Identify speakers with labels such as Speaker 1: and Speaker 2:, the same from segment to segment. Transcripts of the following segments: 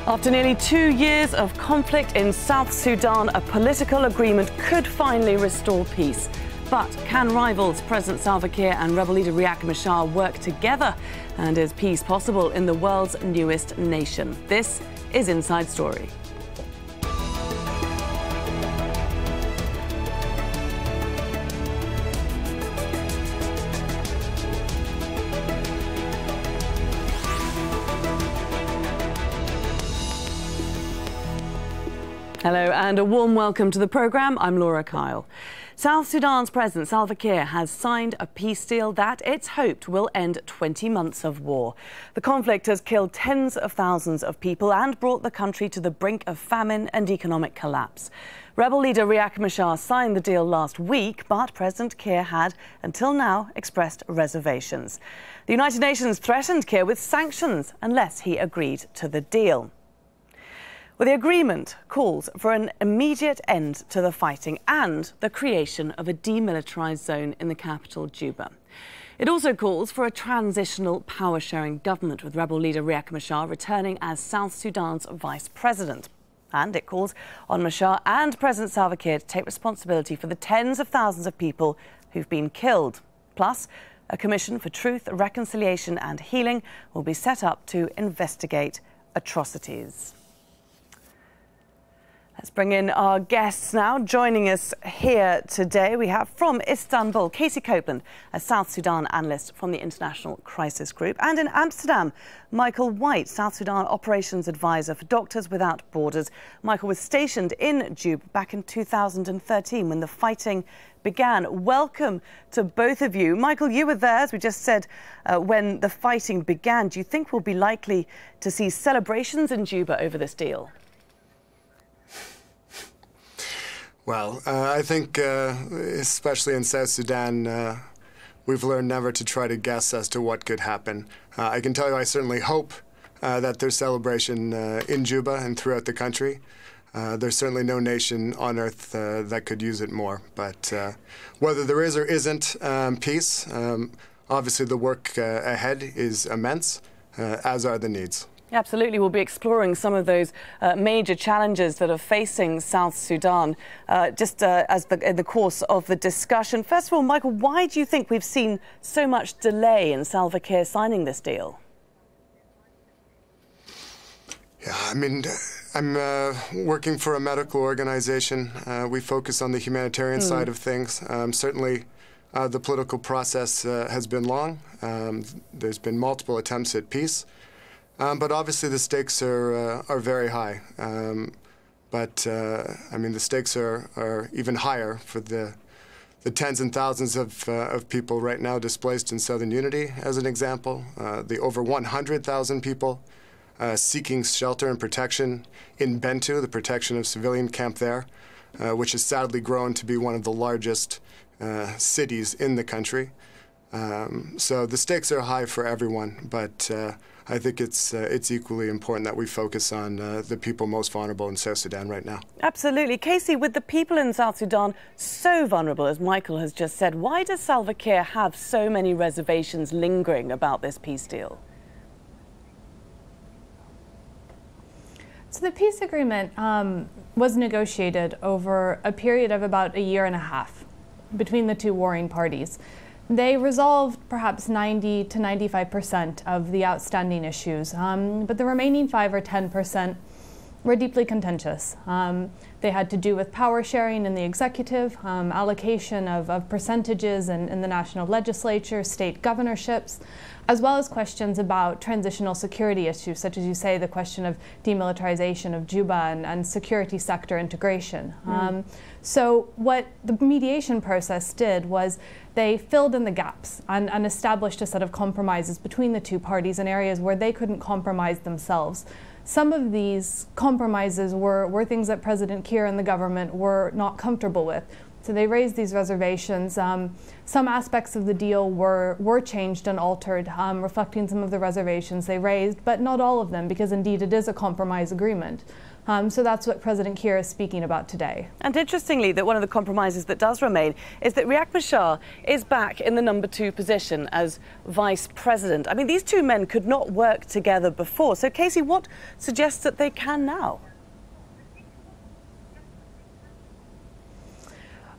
Speaker 1: After nearly 2 years of conflict in South Sudan, a political agreement could finally restore peace. But can rivals President Salva Kiir and rebel leader Riek Machar work together? And is peace possible in the world's newest nation? This is Inside Story. Hello and a warm welcome to the programme. I'm Laura Kyle. South Sudan's President Salva Kiir has signed a peace deal that it's hoped will end 20 months of war. The conflict has killed tens of thousands of people and brought the country to the brink of famine and economic collapse. Rebel leader Riek Machar signed the deal last week, but President Kiir had, until now, expressed reservations. The United Nations threatened Kiir with sanctions unless he agreed to the deal. Well, the agreement calls for an immediate end to the fighting and the creation of a demilitarised zone in the capital, Juba. It also calls for a transitional power-sharing government with rebel leader Riek Machar returning as South Sudan's vice president. And it calls on Machar and President Salva Kiir to take responsibility for the tens of thousands of people who've been killed. Plus, a commission for truth, reconciliation and healing will be set up to investigate atrocities. Let's bring in our guests now. Joining us here today, we have from Istanbul, Casey Copeland, a South Sudan analyst from the International Crisis Group. And in Amsterdam, Michael White, South Sudan Operations Advisor for Doctors Without Borders. Michael was stationed in Juba back in 2013 when the fighting began. Welcome to both of you. Michael, you were there, as we just said, when the fighting began. Do you think we'll be likely to see celebrations in Juba over this deal?
Speaker 2: Well, I think, especially in South Sudan, we've learned never to try to guess as to what could happen. I can tell you I certainly hope that there's celebration in Juba and throughout the country. There's certainly no nation on earth that could use it more. But whether there is or isn't peace, obviously the work ahead is immense, as are the needs.
Speaker 1: Absolutely. We'll be exploring some of those major challenges that are facing South Sudan in the course of the discussion. First of all, Michael, why do you think we've seen so much delay in Salva Kiir signing this deal?
Speaker 2: Yeah, I mean, I'm working for a medical organization. We focus on the humanitarian side of things. Certainly, the political process has been long. There's been multiple attempts at peace. But obviously the stakes are very high. I mean, the stakes are even higher for the tens and thousands of people right now displaced in Southern Unity, as an example. The over 100,000 people seeking shelter and protection in Bentu, the protection of civilian camp there, which has sadly grown to be one of the largest cities in the country. So the stakes are high for everyone, but I think it's equally important that we focus on the people most vulnerable in South Sudan right now.
Speaker 1: Absolutely. Casey, with the people in South Sudan so vulnerable, as Michael has just said, why does Salva Kiir have so many reservations lingering about this peace deal?
Speaker 3: So the peace agreement was negotiated over a period of about a year and a half between the two warring parties. They resolved perhaps 90 to 95% of the outstanding issues, but the remaining 5 or 10% were deeply contentious. They had to do with power sharing in the executive, allocation of percentages in the national legislature, state governorships, as well as questions about transitional security issues, such as you say, the question of demilitarization of Juba and security sector integration. So what the mediation process did was they filled in the gaps and established a set of compromises between the two parties in areas where they couldn't compromise themselves. Some of these compromises were things that President Kiir and the government were not comfortable with. So they raised these reservations. Some aspects of the deal were changed and altered, reflecting some of the reservations they raised, but not all of them, because indeed it is a compromise agreement. So that's what President Kiir is speaking about today.
Speaker 1: And interestingly, that one of the compromises that does remain is that Riek Machar is back in the #2 position as vice president. I mean, these two men could not work together before. So, Casey, what suggests that they can now?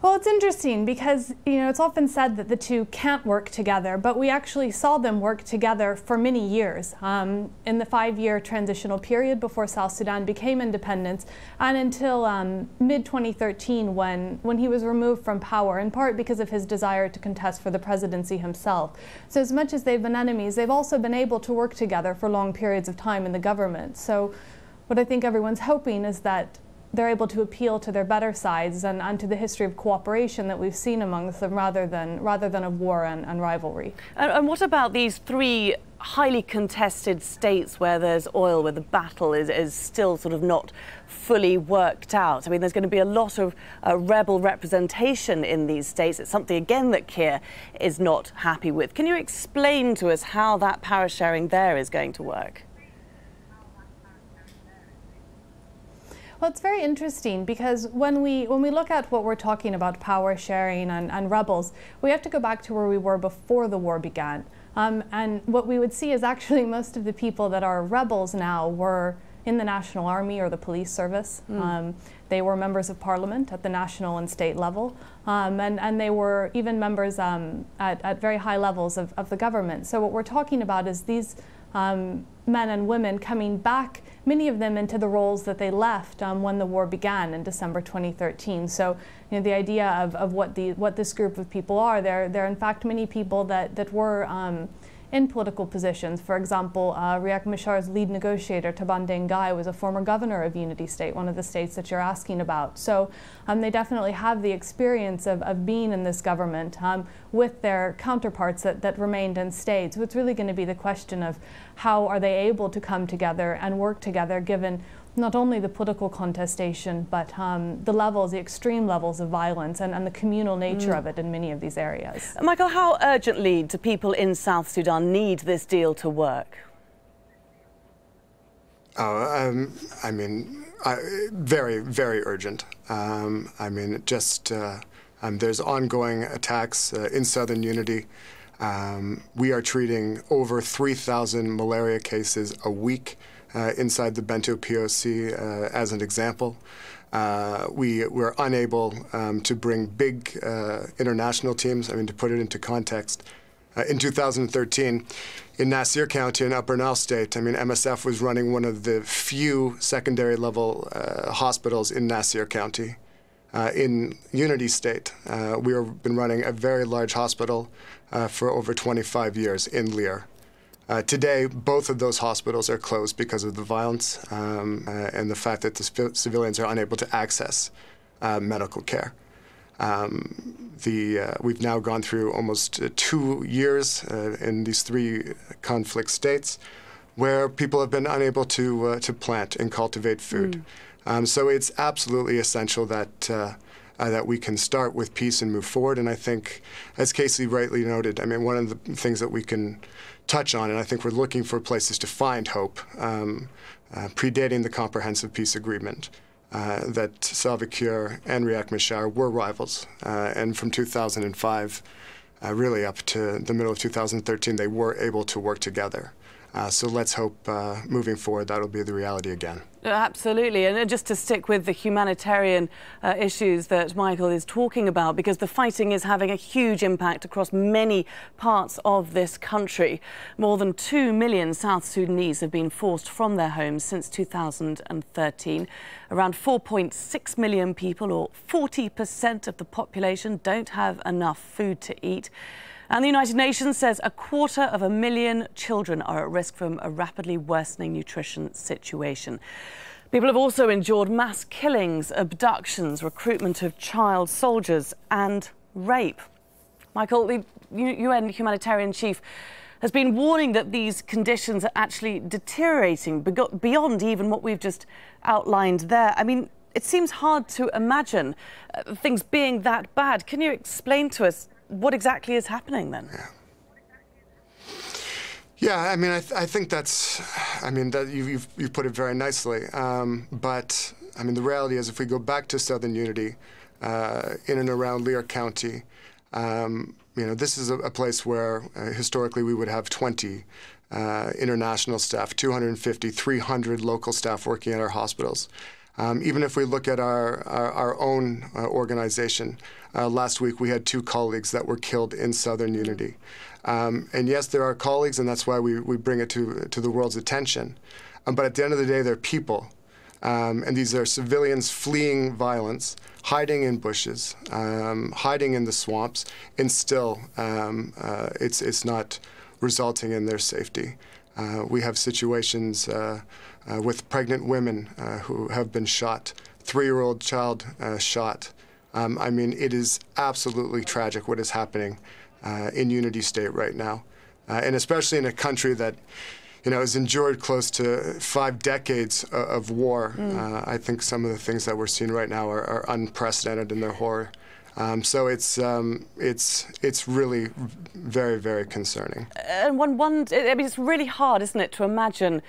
Speaker 3: Well, it's interesting because, it's often said that the two can't work together, but we actually saw them work together for many years in the 5-year transitional period before South Sudan became independent and until mid-2013 when he was removed from power, in part because of his desire to contest for the presidency himself. So as much as they've been enemies, they've also been able to work together for long periods of time in the government. So what I think everyone's hoping is that they're able to appeal to their better sides and to the history of cooperation that we've seen amongst them rather than of war and rivalry.
Speaker 1: And what about these 3 highly contested states where there's oil, where the battle is still sort of not fully worked out? I mean, there's going to be a lot of rebel representation in these states. It's something, again, that Kiir is not happy with. Can you explain to us how that power sharing there is going to work?
Speaker 3: Well, it's very interesting because when we look at what we're talking about, power sharing and rebels, we have to go back to where we were before the war began. And what we would see is actually most of the people that are rebels now were in the National Army or the police service. They were members of parliament at the national and state level, and they were even members at very high levels of the government. So what we're talking about is these men and women coming back, many of them into the roles that they left when the war began in December 2013. So, the idea of what this group of people are, they're in fact many people that were in political positions. For example, Riek Machar's lead negotiator, Taban Dengai, was a former governor of Unity State, one of the states that you're asking about. So they definitely have the experience of being in this government with their counterparts that remained in state. So it's really going to be the question of how are they able to come together and work together given not only the political contestation, but the extreme levels of violence and the communal nature of it in many of these areas.
Speaker 1: Michael, how urgently do people in South Sudan need this deal to work?
Speaker 2: I mean, very, very urgent. There's ongoing attacks in Southern Unity. We are treating over 3,000 malaria cases a week inside the Bento POC as an example. We were unable to bring big international teams. I mean, to put it into context, in 2013, in Nasir County in Upper Nile State, MSF was running one of the few secondary level hospitals in Nasir County. In Unity State, we have been running a very large hospital for over 25 years in Lear. Today, both of those hospitals are closed because of the violence and the fact that the civilians are unable to access medical care. We've now gone through almost 2 years in these 3 conflict states where people have been unable to plant and cultivate food. So it's absolutely essential that we can start with peace and move forward. And I think, as Casey rightly noted, one of the things that we can touch on, and I think we're looking for places to find hope, predating the comprehensive peace agreement, that Salva Kiir and Riek Machar were rivals. And from 2005, really up to the middle of 2013, they were able to work together. So let's hope moving forward that'll be the reality again.
Speaker 1: Absolutely. And just to stick with the humanitarian issues that Michael is talking about, because the fighting is having a huge impact across many parts of this country. More than 2 million South Sudanese have been forced from their homes since 2013. Around 4.6 million people, or 40% of the population, don't have enough food to eat. And the United Nations says 250,000 children are at risk from a rapidly worsening nutrition situation. People have also endured mass killings, abductions, recruitment of child soldiers and rape. Michael, the UN humanitarian chief has been warning that these conditions are actually deteriorating beyond even what we've just outlined there. it seems hard to imagine things being that bad. Can you explain to us what exactly is happening then?
Speaker 2: Yeah, I mean, I think that's, I mean, that you've put it very nicely. But I mean, the reality is, if we go back to Southern Unity, in and around Lear County, you know, this is a place where historically we would have 20 international staff, 250, 300 local staff working at our hospitals. Even if we look at our own organization, last week we had 2 colleagues that were killed in Southern Unity. And yes, there are colleagues, and that's why we bring it to the world's attention. But at the end of the day, they're people. And these are civilians fleeing violence, hiding in bushes, hiding in the swamps, and still it's not resulting in their safety. We have situations with pregnant women who have been shot, 3-year-old child shot. I mean, it is absolutely tragic what is happening in Unity State right now, and especially in a country that, you know, has endured close to 5 decades of war. I think some of the things that we're seeing right now are unprecedented in their horror. So it's really very, very concerning.
Speaker 1: And I mean, it's really hard, isn't it, to imagine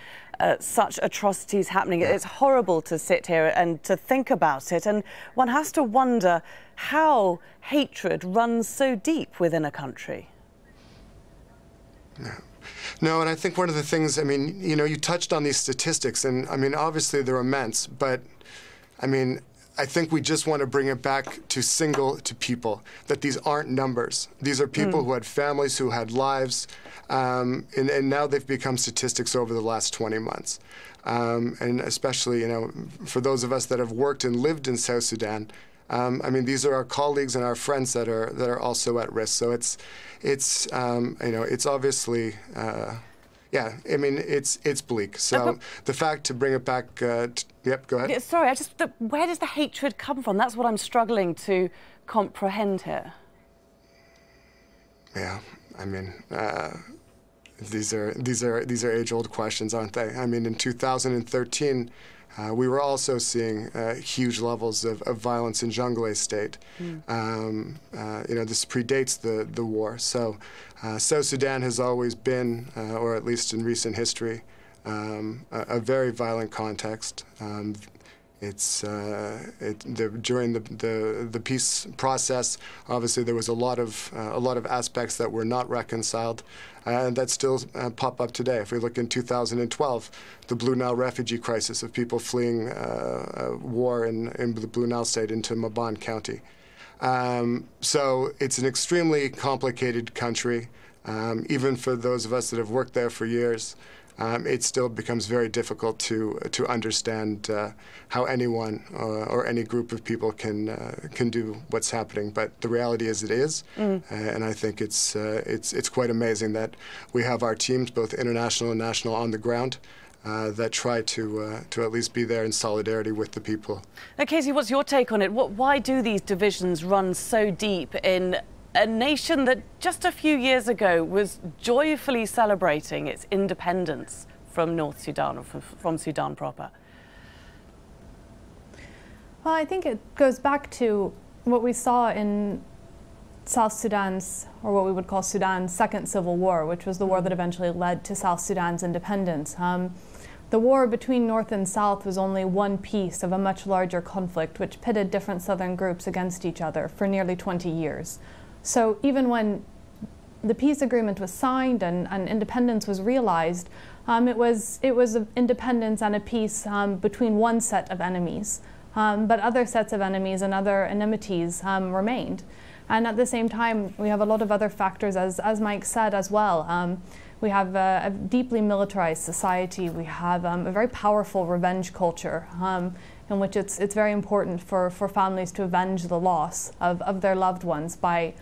Speaker 1: such atrocities happening. Yeah. It's horrible to sit here and to think about it. And one has to wonder how hatred runs so deep within a country.
Speaker 2: Yeah. No, and I think one of the things, I mean, you know, you touched on these statistics, and I mean, obviously they're immense, but I mean, I think we just want to bring it back to people, that these aren't numbers. These are people who had families, who had lives, and now they've become statistics over the last 20 months. And especially, you know, for those of us that have worked and lived in South Sudan, I mean, these are our colleagues and our friends that are also at risk. So it's you know, it's obviously, yeah, I mean, it's bleak. So the fact to bring it back, yep, go ahead.
Speaker 1: Yeah, sorry, where does the hatred come from? That's what I'm struggling to comprehend here.
Speaker 2: Yeah, I mean, these are age-old questions, aren't they? I mean, in 2013. We were also seeing huge levels of violence in Jonglei State. You know, this predates the war. So South Sudan has always been, or at least in recent history, a very violent context. During the peace process, obviously there was a lot of aspects that were not reconciled, and that still pop up today. If we look in 2012, the Blue Nile refugee crisis of people fleeing war in the Blue Nile State into Maban County. So it's an extremely complicated country, even for those of us that have worked there for years. It still becomes very difficult to understand how anyone or any group of people can do what's happening. But the reality is, it is, and I think it's quite amazing that we have our teams, both international and national, on the ground that try to at least be there in solidarity with the people.
Speaker 1: Now, Casey, what's your take on it? Why do these divisions run so deep in a nation that just a few years ago was joyfully celebrating its independence from North Sudan, or from Sudan proper?
Speaker 3: Well, I think it goes back to what we saw in South Sudan's, or what we would call Sudan's second civil war, which was the war that eventually led to South Sudan's independence. The war between North and South was only one piece of a much larger conflict, which pitted different southern groups against each other for nearly 20 years. So even when the peace agreement was signed and independence was realized, it was independence and a peace between one set of enemies. But other sets of enemies and other enmities remained. And at the same time, we have a lot of other factors, as Mike said as well. We have a deeply militarized society. We have a very powerful revenge culture, in which it's very important for families to avenge the loss of their loved ones by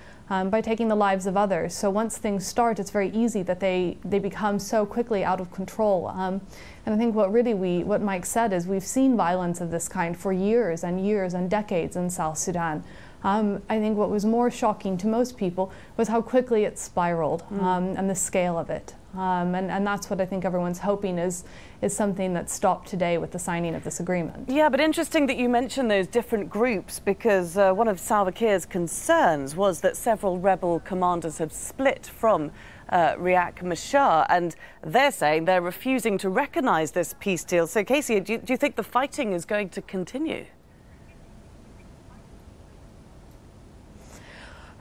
Speaker 3: taking the lives of others. So once things start, it's very easy that they become so quickly out of control. And I think what Mike said is we've seen violence of this kind for years and years and decades in South Sudan. I think what was more shocking to most people was how quickly it spiraled and the scale of it. And that's what I think everyone's hoping is something that stopped today with the signing of this agreement.
Speaker 1: Yeah, but interesting that you mentioned those different groups, because one of Salva Kiir's concerns was that several rebel commanders have split from Riek Machar, and they're saying they're refusing to recognise this peace deal. So, Casey, do you think the fighting is going to continue?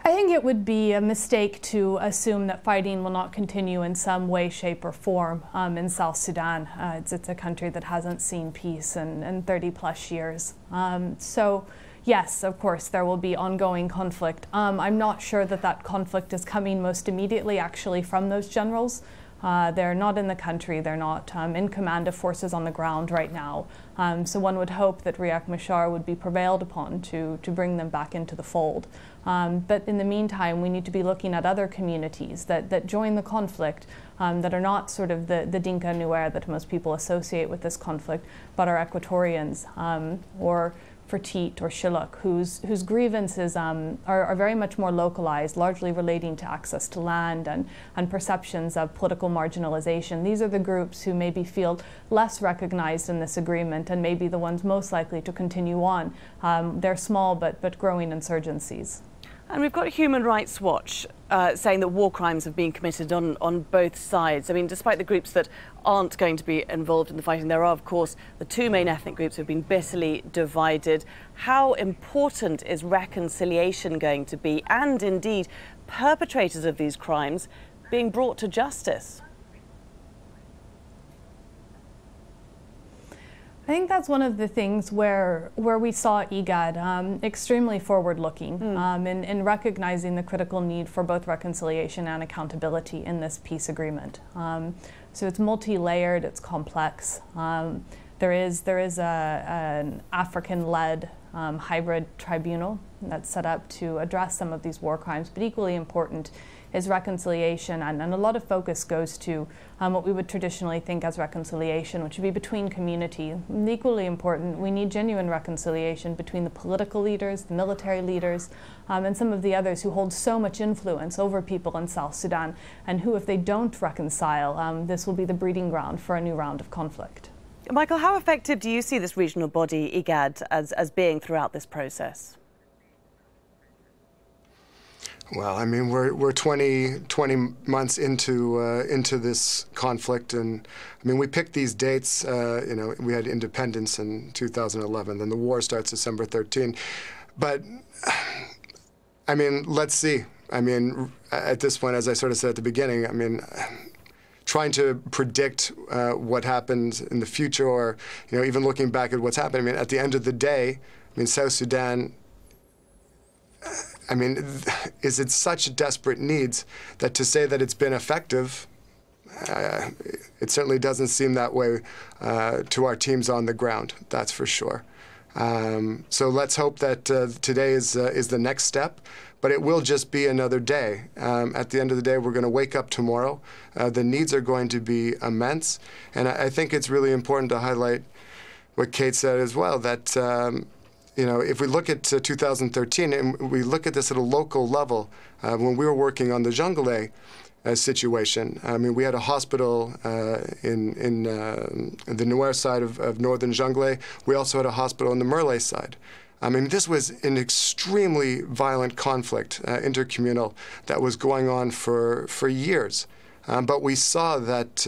Speaker 3: I think it would be a mistake to assume that fighting will not continue in some way, shape or form in South Sudan. It's a country that hasn't seen peace in 30 plus years. So yes, of course, there will be ongoing conflict. I'm not sure that conflict is coming most immediately actually from those generals. They're not in the country, they're not in command of forces on the ground right now. So one would hope that Riek Machar would be prevailed upon to bring them back into the fold. But in the meantime, we need to be looking at other communities that join the conflict, that are not sort of the Dinka Nuer that most people associate with this conflict, but are Equatorians or Fertit or Shilluk, whose grievances are very much more localized, largely relating to access to land and perceptions of political marginalization. These are the groups who maybe feel less recognized in this agreement and maybe the ones most likely to continue on. They're small but growing insurgencies.
Speaker 1: And we've got Human Rights Watch saying that war crimes have been committed on both sides. I mean, despite the groups that aren't going to be involved in the fighting, there are, of course, the two main ethnic groups who have been bitterly divided. How important is reconciliation going to be, and indeed perpetrators of these crimes being brought to justice?
Speaker 3: I think that's one of the things where we saw EGAD extremely forward-looking in recognizing the critical need for both reconciliation and accountability in this peace agreement. So it's multi-layered, it's complex. There is an African-led hybrid tribunal that's set up to address some of these war crimes, but equally important is reconciliation, and a lot of focus goes to what we would traditionally think as reconciliation, which would be between community. And equally important, we need genuine reconciliation between the political leaders, the military leaders, and some of the others who hold so much influence over people in South Sudan, and who, if they don't reconcile, this will be the breeding ground for a new round of conflict.
Speaker 1: Michael, how effective do you see this regional body, EGAD, as being throughout this process?
Speaker 2: Well, I mean, we're 20 months into this conflict, and I mean, we picked these dates. You know, we had independence in 2011, then the war starts December 13. But I mean, let's see. I mean, at this point, as I sort of said at the beginning, I mean, trying to predict what happens in the future, or even looking back at what's happened. I mean, at the end of the day, I mean, South Sudan, I mean, is it such desperate needs that to say that it's been effective, it certainly doesn't seem that way to our teams on the ground, that's for sure. So let's hope that today is the next step, but it will just be another day. At the end of the day, we're going to wake up tomorrow. The needs are going to be immense, and I think it's really important to highlight what Kate said as well, that if we look at 2013 and we look at this at a local level, when we were working on the Jonglei situation, I mean, we had a hospital in the Nuer side of northern Jonglei. We also had a hospital on the Merle side. I mean, this was an extremely violent conflict, intercommunal, that was going on for years. But we saw that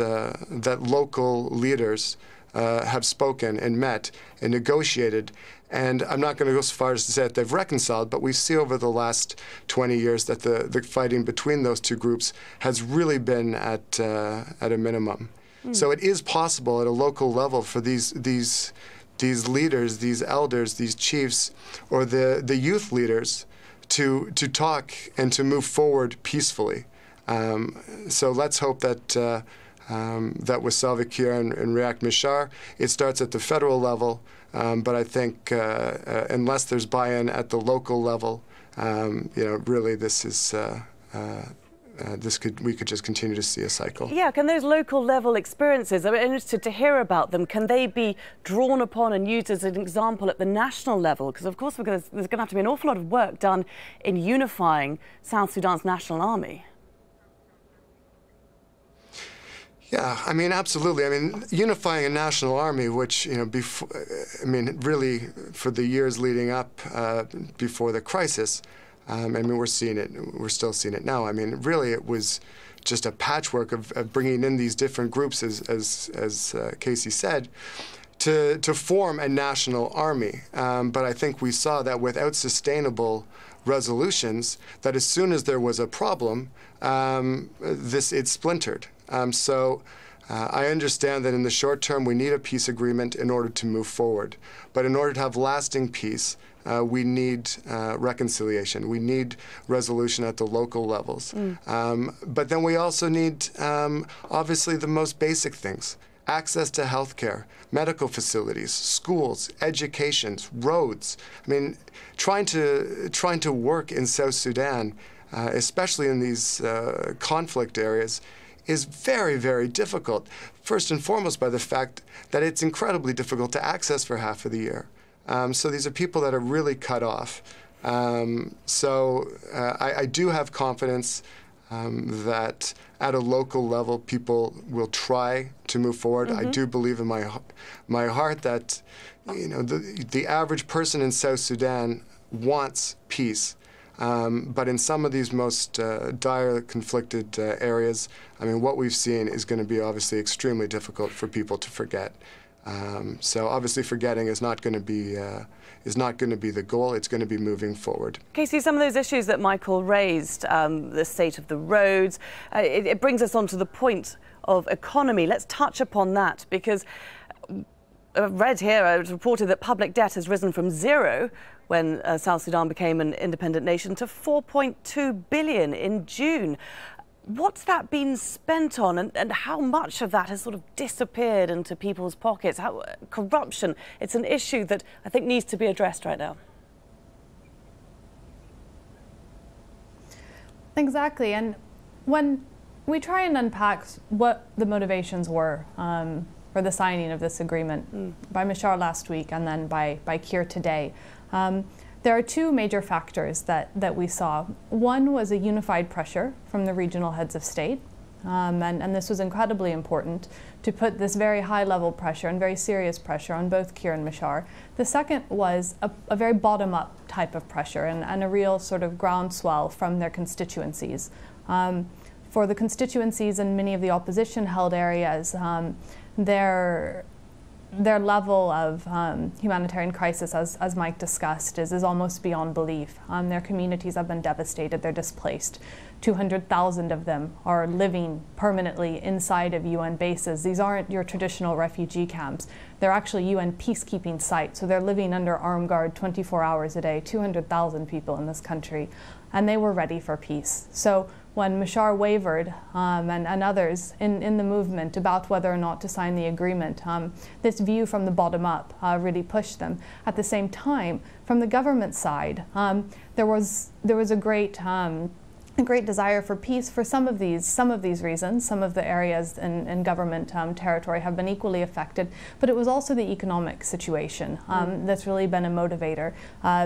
Speaker 2: local leaders have spoken and met and negotiated. And I'm not going to go so far as to say that they've reconciled, but we see over the last 20 years that the fighting between those two groups has really been at a minimum. So it is possible at a local level for these leaders, these elders, these chiefs, or the youth leaders to talk and to move forward peacefully. So let's hope that that with Salva Kiir and Riek Machar, it starts at the federal level. But I think unless there's buy-in at the local level, really this is we could just continue to see a cycle. Yeah,
Speaker 1: can those local level experiences, I'm interested to hear about them, can they be drawn upon and used as an example at the national level? Because of course there's going to have to be an awful lot of work done in unifying South Sudan's national army.
Speaker 2: Yeah, I mean, absolutely. I mean, unifying a national army, which, you know, before, I mean, really for the years leading up before the crisis, I mean, we're seeing it, we're still seeing it now. I mean, really, it was just a patchwork of bringing in these different groups, as Casey said, to form a national army. But I think we saw that without sustainable resolutions, that as soon as there was a problem, it splintered. So I understand that in the short term we need a peace agreement in order to move forward. But in order to have lasting peace, we need reconciliation. We need resolution at the local levels. But then we also need, obviously, the most basic things. Access to health care, medical facilities, schools, education, roads. I mean, trying to work in South Sudan, especially in these conflict areas, is very, very difficult. First and foremost by the fact that it's incredibly difficult to access for half of the year. So these are people that are really cut off. I do have confidence that at a local level people will try to move forward. I do believe in my heart that, you know, the average person in South Sudan wants peace. But in some of these most dire conflicted areas, I mean, what we've seen is going to be obviously extremely difficult for people to forget. So obviously forgetting is not going to be the goal. It's going to be moving forward. Casey,
Speaker 1: some of those issues that Michael raised, the state of the roads, it brings us on to the point of economy. Let's touch upon that, because I've read here, it was reported that public debt has risen from zero when South Sudan became an independent nation to 4.2 billion in June. What's that been spent on, and how much of that has sort of disappeared into people's pockets? Corruption, it's an issue that I think needs to be addressed right now.
Speaker 3: Exactly, and when we try and unpack what the motivations were for the signing of this agreement by Machar last week and then by Kiir today, there are two major factors that we saw. One was a unified pressure from the regional heads of state, and this was incredibly important to put this very high-level pressure and very serious pressure on both Kiir and Machar. The second was a very bottom-up type of pressure and a real sort of groundswell from their constituencies. For the constituencies in many of the opposition-held areas, their level of humanitarian crisis, as Mike discussed, is almost beyond belief. Their communities have been devastated, they're displaced. 200,000 of them are living permanently inside of UN bases. These aren't your traditional refugee camps. They're actually UN peacekeeping sites, so they're living under armed guard 24 hours a day, 200,000 people in this country, and they were ready for peace. So when Machar wavered and others in the movement about whether or not to sign the agreement, this view from the bottom up really pushed them. At the same time, from the government side, there was a great desire for peace for some of these reasons. Some of the areas in government territory have been equally affected, but it was also the economic situation that's really been a motivator.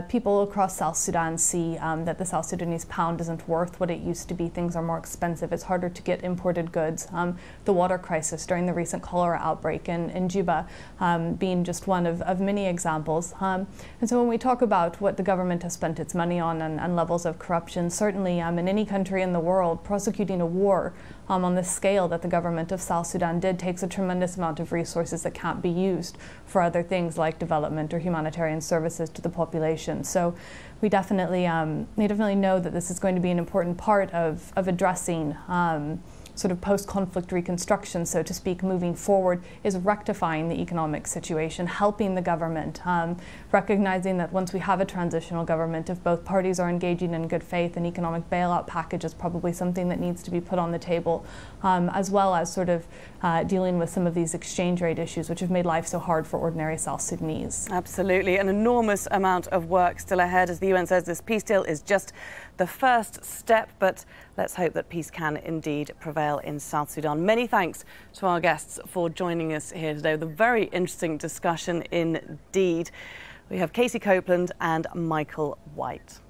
Speaker 3: People across South Sudan see that the South Sudanese pound isn't worth what it used to be. Things are more expensive. It's harder to get imported goods. The water crisis during the recent cholera outbreak in Juba being just one of many examples. And so when we talk about what the government has spent its money on and levels of corruption, certainly in any country in the world, prosecuting a war on the scale that the government of South Sudan did takes a tremendous amount of resources that can't be used for other things like development or humanitarian services to the population. So we definitely know that this is going to be an important part of addressing sort of post-conflict reconstruction, so to speak, moving forward, is rectifying the economic situation, helping the government, recognizing that once we have a transitional government, if both parties are engaging in good faith, an economic bailout package is probably something that needs to be put on the table, as well as sort of dealing with some of these exchange rate issues which have made life so hard for ordinary South Sudanese.
Speaker 1: Absolutely, an enormous amount of work still ahead. As the UN says, this peace deal is just the first step, but let's hope that peace can indeed prevail in South Sudan. Many thanks to our guests for joining us here today with a very interesting discussion indeed. We have Casey Copeland and Michael White.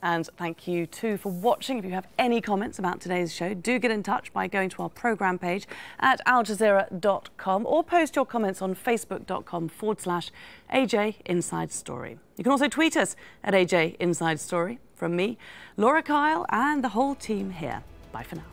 Speaker 1: And thank you too for watching. If you have any comments about today's show, do get in touch by going to our programme page at aljazeera.com or post your comments on facebook.com/AJ Inside Story. You can also tweet us at AJ Inside Story. From me, Laura Kyle, and the whole team here. Bye for now.